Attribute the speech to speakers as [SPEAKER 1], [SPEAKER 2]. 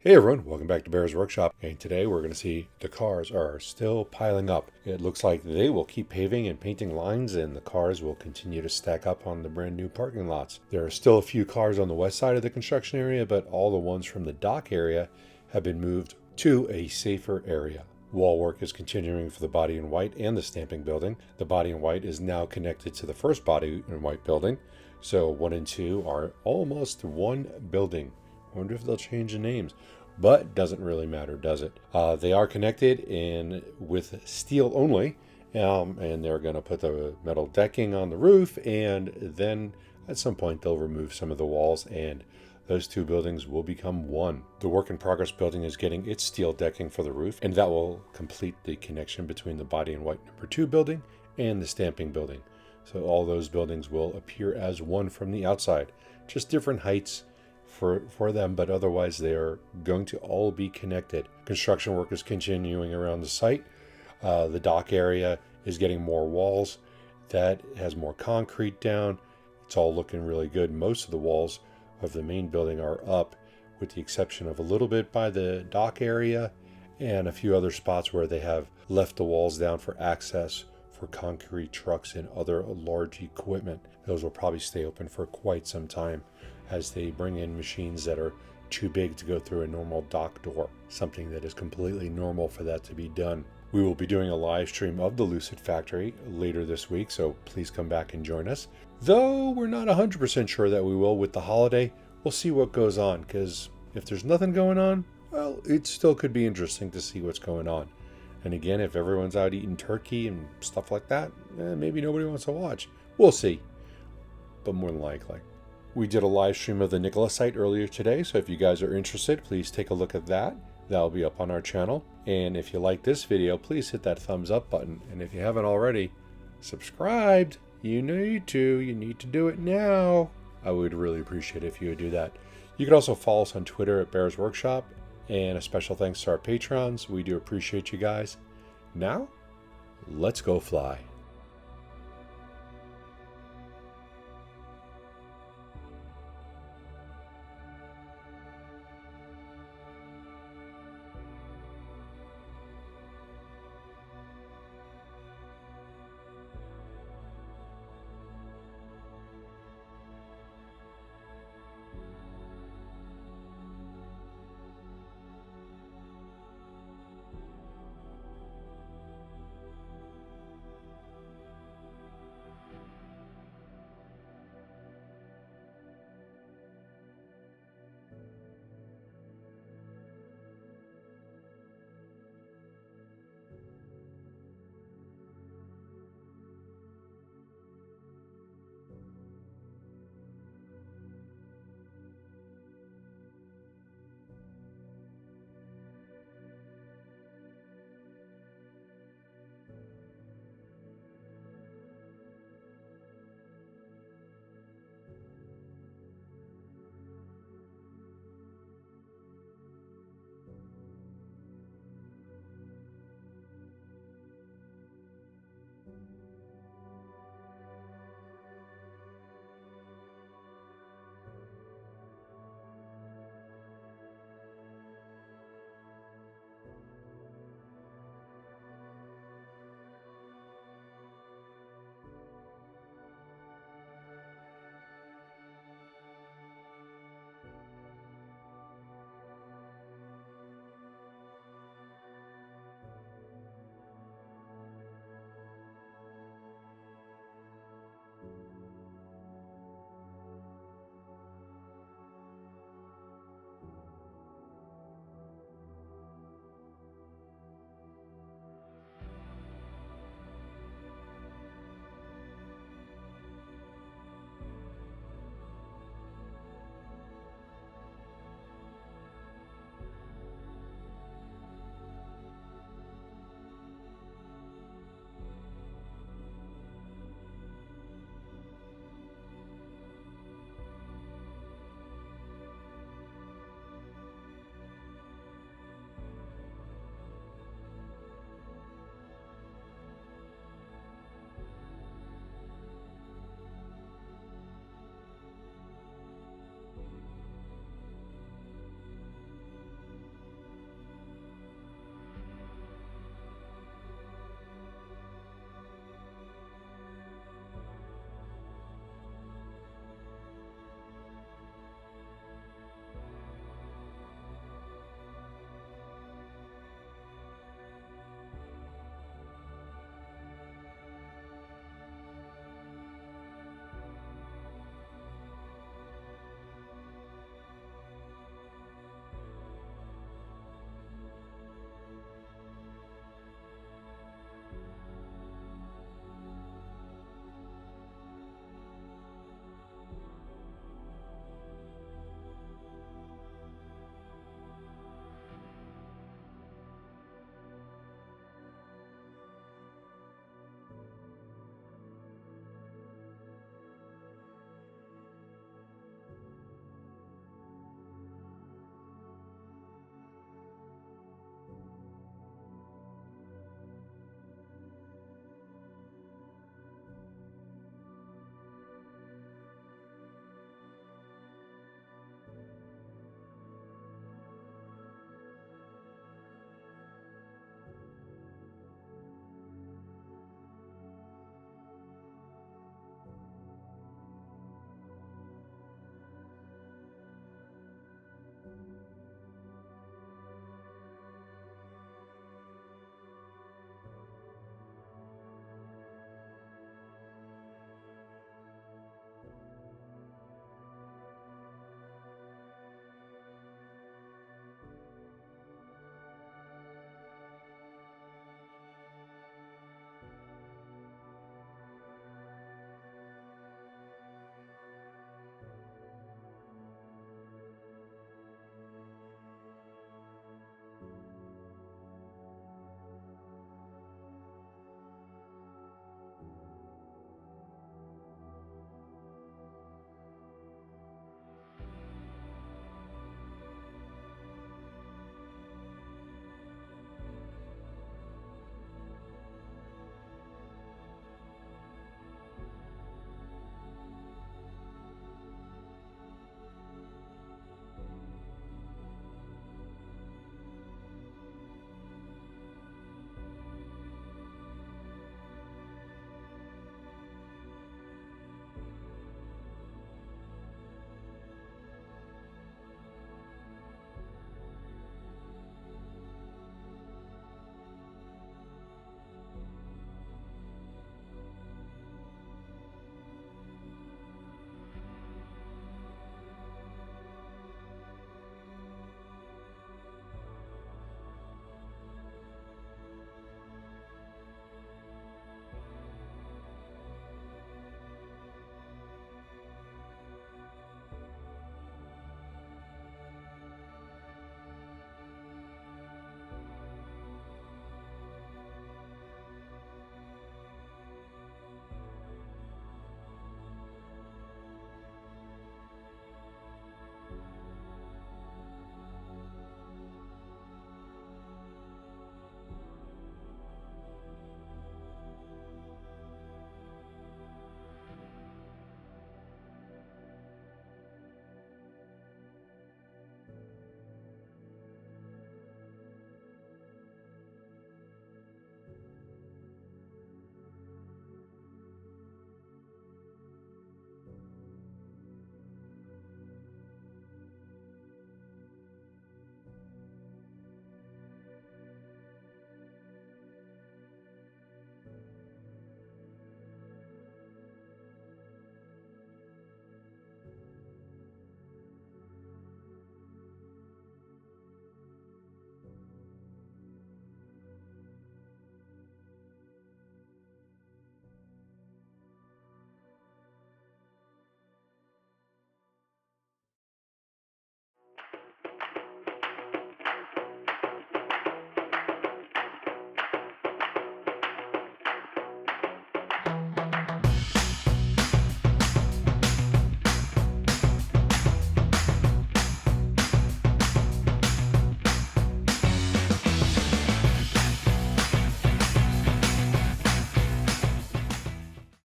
[SPEAKER 1] Hey everyone, welcome back to Bear's Workshop, and today we're going to see the cars are still piling up. It looks like they will keep paving and painting lines, and the cars will continue to stack up on the brand new parking lots. There are still a few cars on the west side of the construction area, but all the ones from the dock area have been moved to a safer area. Wall work is continuing for the body in white and the stamping building. The body in white is now connected to the first body in white building, so 1 and 2 are almost one building. I wonder if they'll change the names, but doesn't really matter, does it? They are connected in with steel only, and they're going to put the metal decking on the roof, and then at some point they'll remove some of the walls, and those two buildings will become one. The work in progress building is getting its steel decking for the roof, and that will complete the connection between the body in white number 2 building and the stamping building. So all those buildings will appear as one from the outside, just different heights for them, but otherwise they are going to all be connected. Construction work is continuing around the site. The dock area is getting more walls. That has more concrete down. It's all looking really good. Most of the walls of the main building are up, with the exception of a little bit by the dock area and a few other spots where they have left the walls down for access for concrete trucks and other large equipment. Those will probably stay open for quite some time as they bring in machines that are too big to go through a normal dock door, something that is completely normal for that to be done. We will be doing a live stream of the Lucid factory later this week, so please come back and join us. Though we're not 100% sure that we will with the holiday, we'll see what goes on, because if there's nothing going on, well, it still could be interesting to see what's going on. And again, if everyone's out eating turkey and stuff like that, maybe nobody wants to watch. We'll see, but more than likely. We did a live stream of the Nikola site earlier today, so if you guys are interested, please take a look at that. That'll be up on our channel. And if you like this video, please hit that thumbs up button. And if you haven't already subscribed, you need to do it now. I would really appreciate it if you would do that. You can also follow us on Twitter at Bear's Workshop. And a special thanks to our patrons. We do appreciate you guys. Now, let's go fly.